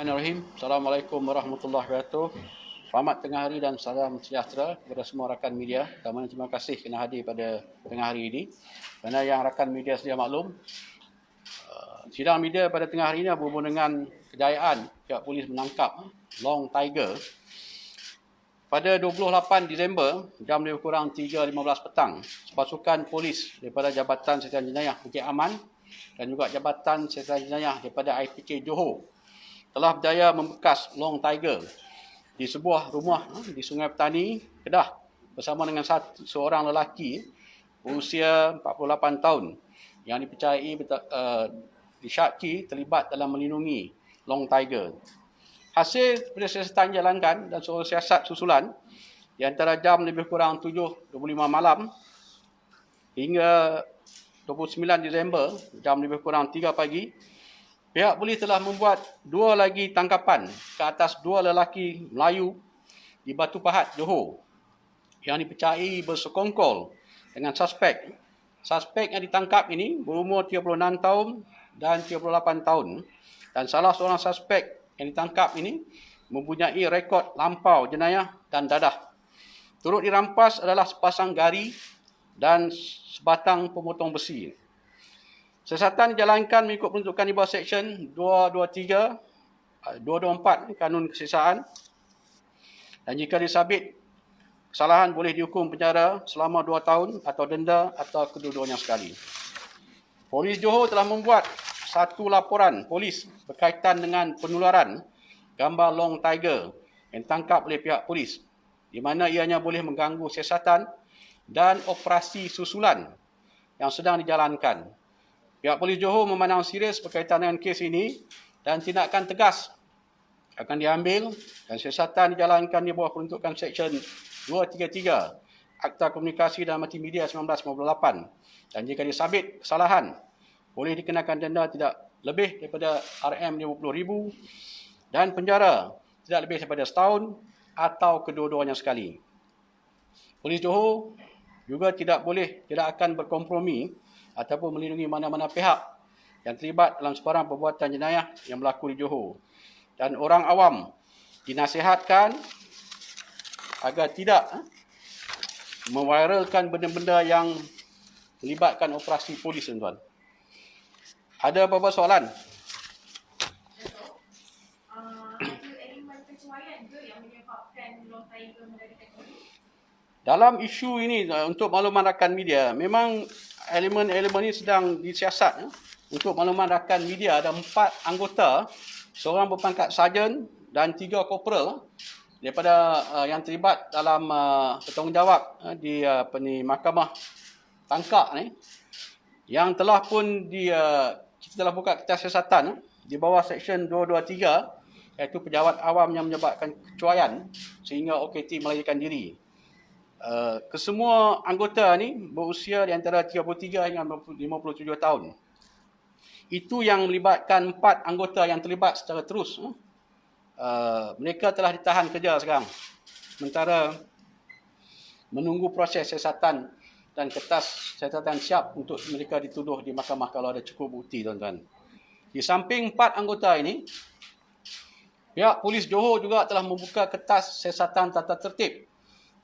Bismillahirrahmanirrahim. Assalamualaikum warahmatullahi wabarakatuh. Selamat tengah hari dan salam sejahtera kepada semua rakan media. Pertama, terima kasih kerana hadir pada tengah hari ini. Kerana yang rakan media sedia maklum, sidang media pada tengah hari ini berhubung dengan kejayaan pihak polis menangkap Long Tiger pada 28 Disember jam lebih kurang 3.15 petang. Pasukan polis daripada Jabatan Siasatan Jenayah Bukit Aman dan juga Jabatan Siasatan Jenayah daripada IPK Johor telah berjaya membekas Long Tiger di sebuah rumah di Sungai Petani, Kedah bersama dengan seorang lelaki berusia 48 tahun yang dipercayai disyaki terlibat dalam melindungi Long Tiger. Hasil siasatan jalankan dan seluruh siasat susulan di antara jam lebih kurang 7.25 malam hingga 29 Disember jam lebih kurang 3 pagi, pihak polis telah membuat dua lagi tangkapan ke atas dua lelaki Melayu di Batu Pahat, Johor yang dipercayai bersekongkol dengan suspek. Suspek yang ditangkap ini berumur 36 tahun dan 38 tahun dan salah seorang suspek yang ditangkap ini mempunyai rekod lampau jenayah dan dadah. Turut dirampas adalah sepasang gari dan sebatang pemotong besi. Siasatan dijalankan mengikut peruntukan di bawah Seksyen 224 Kanun Kesiasaan, dan jika disabit kesalahan boleh dihukum penjara selama 2 tahun atau denda atau kedua-duanya sekali. Polis Johor telah membuat satu laporan polis berkaitan dengan penularan gambar Long Tiger yang ditangkap oleh pihak polis, di mana ianya boleh mengganggu siasatan dan operasi susulan yang sedang dijalankan. Pihak polis Johor memandang serius berkaitan dengan kes ini dan tindakan tegas akan diambil dan siasatan dijalankan di bawah peruntukan Seksyen 233 Akta Komunikasi dan Multimedia 1998, dan jika disabit kesalahan boleh dikenakan denda tidak lebih daripada RM50,000 dan penjara tidak lebih daripada setahun atau kedua-duanya sekali. Polis Johor juga tidak akan berkompromi ataupun melindungi mana-mana pihak yang terlibat dalam sebarang perbuatan jenayah yang berlaku di Johor. Dan orang awam dinasihatkan agar tidak memviralkan benda-benda yang melibatkan operasi polis, tuan-tuan. Ada apa-apa soalan? Dalam isu ini, untuk makluman rakan media, memang elemen-elemen ini sedang disiasat. Untuk makluman rakan media, ada 4 anggota, seorang berpangkat sarjan dan 3 korporal daripada yang terlibat dalam bertanggungjawab di Mahkamah Tangkak ni, yang telah pun kita telah buka kertas siasatan di bawah Seksyen 223, iaitu pejabat awam yang menyebabkan kecuaian sehingga OKT melarikan diri. Kesemua anggota ni berusia di antara 33 hingga 57 tahun. Itu yang melibatkan 4 anggota yang terlibat secara terus. Mereka telah ditahan kerja sekarang, sementara menunggu proses siasatan dan kertas siasatan siap untuk mereka dituduh di mahkamah kalau ada cukup bukti, tuan-tuan. Di samping 4 anggota ini, pihak polis Johor juga telah membuka kertas siasatan tata tertib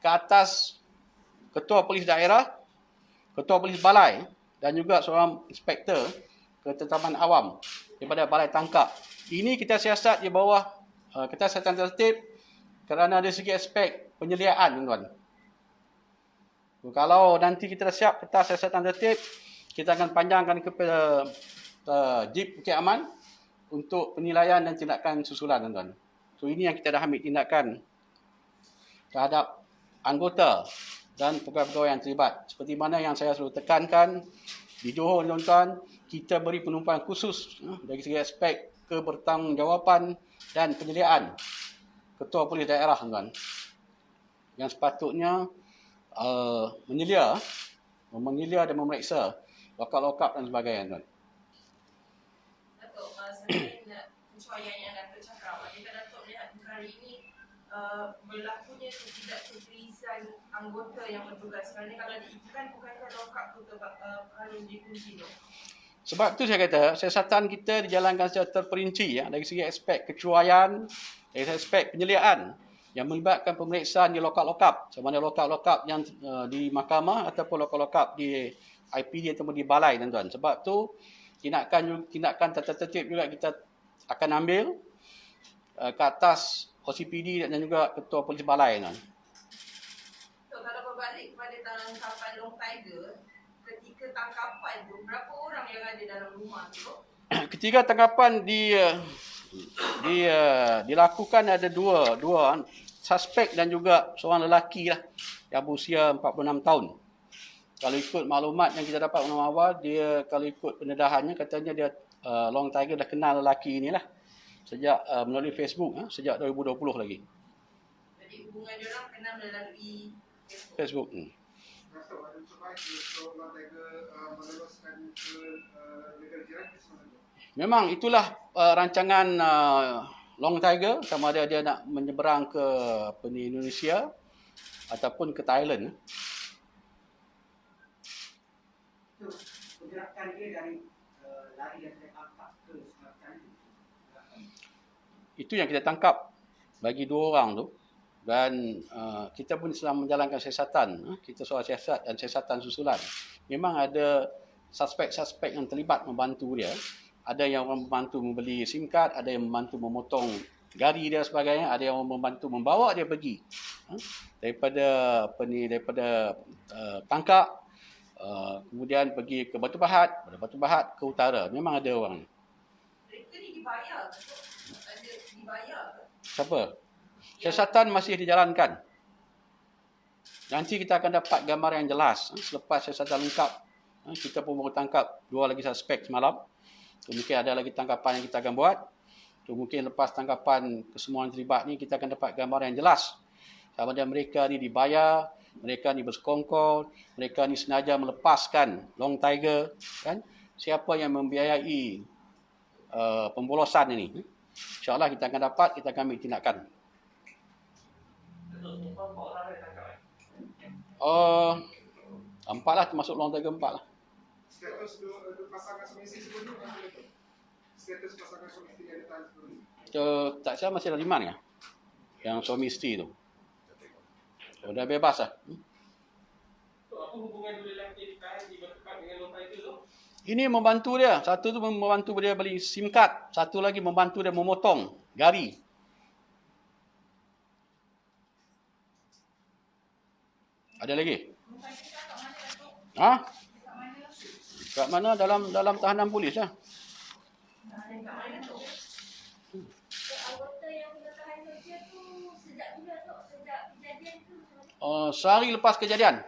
ke atas Ketua Polis Daerah, Ketua Polis Balai dan juga seorang inspektor ketentaman awam daripada Balai Tangkap. Ini kita siasat di bawah kertas siasatan tertib kerana dari segi aspek penyeliaan, tuan-tuan. Kalau nanti kita dah siap kertas siasatan tertib, kita akan panjangkan kepada JIP Bukit Aman untuk penilaian dan tindakan susulan, tuan-tuan. So ini yang kita dah ambil tindakan terhadap anggota dan pegawai-pegawai yang terlibat. Seperti mana yang saya selalu tekankan, di Johor, tuan-tuan, kita beri penumpangan khusus dari segi aspek kebertanggungjawaban dan penyediaan Ketua Polis Daerah, tuan-tuan, yang sepatutnya menyelia dan memeriksa lokap-lokap dan sebagainya, tuan. Datuk, saya nak kecuaian yang Datuk cakap. Jika Datuk melihat perkara ini berlakunya ketidakterlisan anggota yang bertugas. Kerana kalau diizinkan, bukankah lokap tu harus dikunci tu? Sebab tu saya kata, siasatan kita dijalankan secara terperinci ya, dari segi aspek kecuaian, dari segi aspek penyeliaan yang melibatkan pemeriksaan di lokap-lokap, sama ada lokap-lokap yang di mahkamah ataupun lokap-lokap di IPD ataupun di balai, tuan-tuan. Sebab tu tindakan tertib juga kita akan ambil ke atas OCPD dan juga Ketua Polis Balai. So, kalau berbalik kepada tangkapan Long Tiger, ketika tangkapan tu, berapa orang yang ada dalam rumah tu? Ketika tangkapan dilakukan ada dua suspek dan juga seorang lelaki lah yang berusia 46 tahun. Kalau ikut maklumat yang kita dapat malam awal, dia kalau ikut pendedahannya katanya dia Long Tiger dah kenal lelaki inilah sejak melalui Facebook sejak 2020 lagi. Jadi hubungan dia orang kenal melalui Facebook. Dato', ada cuba untuk Long Tiger meneruskan ke negara jiran ke mana? Memang itulah rancangan Long Tiger, sama ada dia nak menyeberang ke Indonesia ataupun ke Thailand. Itu pergerakan dia dari lari dari Angkat ke Selatan. Itu yang kita tangkap bagi dua orang tu. Dan kita pun sedang menjalankan siasatan. Kita soal siasat dan siasatan susulan. Memang ada suspek-suspek yang terlibat membantu dia. Ada yang membantu membeli SIM card, ada yang membantu memotong gari dia sebagainya, ada yang membantu membawa dia pergi daripada Tangkak, kemudian pergi ke Batu Pahat, dari Batu Pahat ke utara. Memang ada orang. mereka ni dibayar ke? Ada dibayar ke? Siapa? Siasatan masih dijalankan. Nanti kita akan dapat gambar yang jelas selepas siasatan lengkap. Kita pun baru tangkap 2 lagi suspek semalam. Mungkin ada lagi tangkapan yang kita akan buat. Mungkin lepas tangkapan kesemua yang terlibat ni kita akan dapat gambar yang jelas. Sama ada mereka ni dibayar, mereka ni bersekongkol, mereka ni senaja melepaskan Long Tiger, kan? Siapa yang membiayai pembolosan ini? InsyaAllah kita akan dapat, kita akan ambil tindakan. Empat lah, termasuk Long Tiger 4 lah. Status pasangan suami isteri sebelum ni apa itu? Status pasangan suami isteri ada tahan sebelum ni? Tak salah masih ada riman ya? Yang suami isteri tu. Oh, dah bebas lah. Apa hubungan dua lelaki ditahan di bertempat dengan Long Tiger tu? Ini membantu dia. Satu tu membantu dia beli SIM card. Satu lagi membantu dia memotong gari. Ada lagi? Kat mana? Dalam tahanan polis lah. Anggota yang kena tahan kerja tu sejak bila tu? Sejak kejadian tu? Sehari lepas kejadian.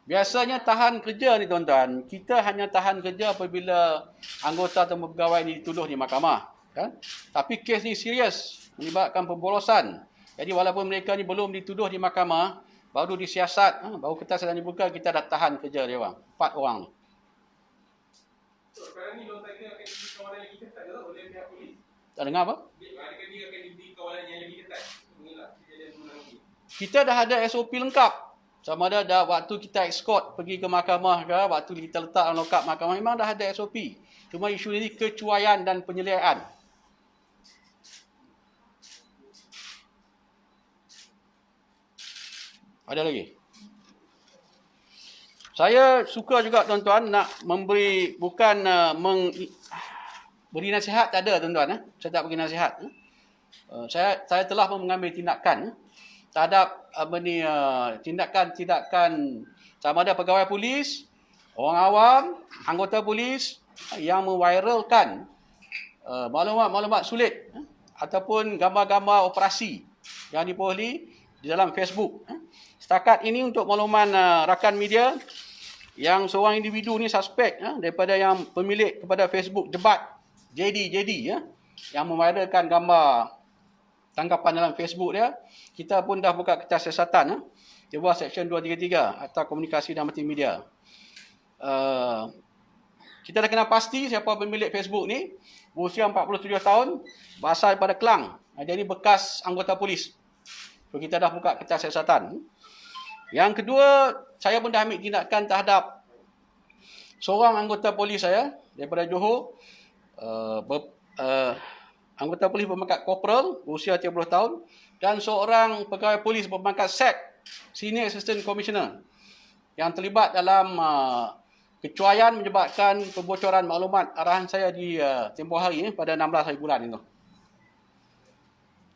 Biasanya tahan kerja ni tuan-tuan, kita hanya tahan kerja apabila anggota atau pegawai ni dituduh di mahkamah, kan? Tapi kes ni serius, melibatkan pembolosan. Jadi walaupun mereka ni belum dituduh di mahkamah, baru disiasat, baru kertas sedang dibuka, kita dah tahan kerja dia orang. 4 orang ni. So, sekarang ni Long Tiger akan diberi kawalan lagi ketat ke oleh pihak polis? Tak dengar apa? Adakah dia akan diberi kawalan yang lebih ketat mengelak kejadian semula lagi? Kita dah ada SOP lengkap. Sama ada dah waktu kita escort pergi ke mahkamah ke, waktu kita letak dalam lokap mahkamah, memang dah ada SOP. Cuma isu ini kecuaian dan penyeliaan. Ada lagi? Saya suka juga tuan-tuan nak memberi, bukan beri nasihat, tak ada tuan-tuan. Saya tak beri nasihat. Saya telah mengambil tindakan terhadap tindakan sama ada pegawai polis, orang awam, anggota polis yang memviralkan maklumat-maklumat sulit ataupun gambar-gambar operasi yang diperoleh di dalam Facebook. Setakat ini untuk makluman rakan media, yang seorang individu ni suspek daripada yang pemilik kepada Facebook debat JD yang memviralkan gambar tangkapan dalam Facebook dia, kita pun dah buka kertas siasatan di bawah Seksyen 233 atau komunikasi dan multimedia. Kita dah kenal pasti siapa pemilik Facebook ni, berusia 47 tahun, berasal daripada Kelang. Dia ni bekas anggota polis. So kita dah buka kertas siasatan. Yang kedua, saya pun dah ambil tindakan terhadap seorang anggota polis saya daripada Johor, anggota polis berpangkat korporal berusia 30 tahun dan seorang pegawai polis berpangkat SAC, Senior Assistant Commissioner, yang terlibat dalam kecuaian menyebabkan kebocoran maklumat arahan saya di tempoh hari pada 16 hari bulan itu.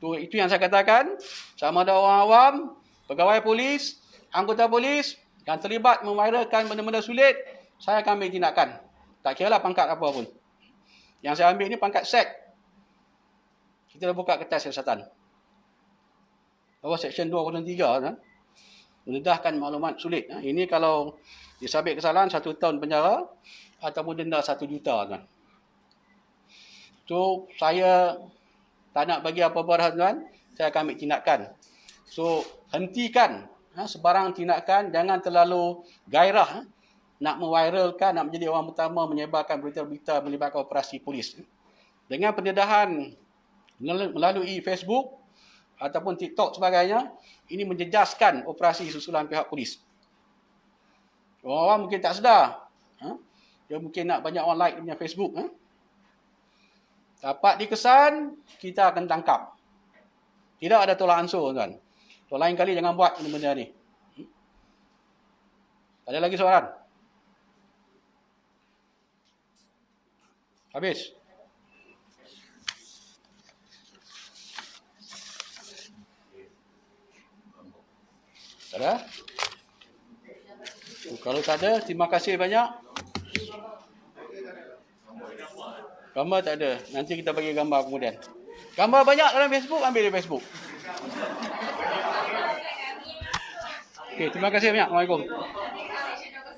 Itu yang saya katakan, sama ada orang awam, pegawai polis, anggota polis yang terlibat meviralkan benda-benda sulit, saya akan ambil tindakan. Tak kira lah pangkat apa pun. Yang saya ambil ni pangkat SAC. Kita dah buka kertas siasatan. Bawah Seksyen 203 kan. Mendedahkan maklumat sulit. Ini kalau disabit kesalahan 1 tahun penjara ataupun denda 1 juta kan. So saya tak nak bagi apa-apa dah tuan, saya akan ambil tindakan. So hentikan sebarang tindakan, jangan terlalu gairah nak meviralkan, nak menjadi orang pertama menyebarkan berita-berita melibatkan operasi polis. Dengan pendedahan melalui Facebook ataupun TikTok sebagainya, ini menjejaskan operasi susulan pihak polis. Orang mungkin tak sedar. Dia mungkin nak banyak orang like dia punya Facebook. Dapat dikesan, kita akan tangkap. Tidak ada tolak ansur, tuan. So, lain kali jangan buat benda-benda ni. Ada lagi soalan? Habis? Tak ada? Kalau tak ada, terima kasih banyak. Gambar tak ada. Nanti kita bagi gambar kemudian. Gambar banyak dalam Facebook, ambil di Facebook. Okey, terima kasih banyak. Assalamualaikum.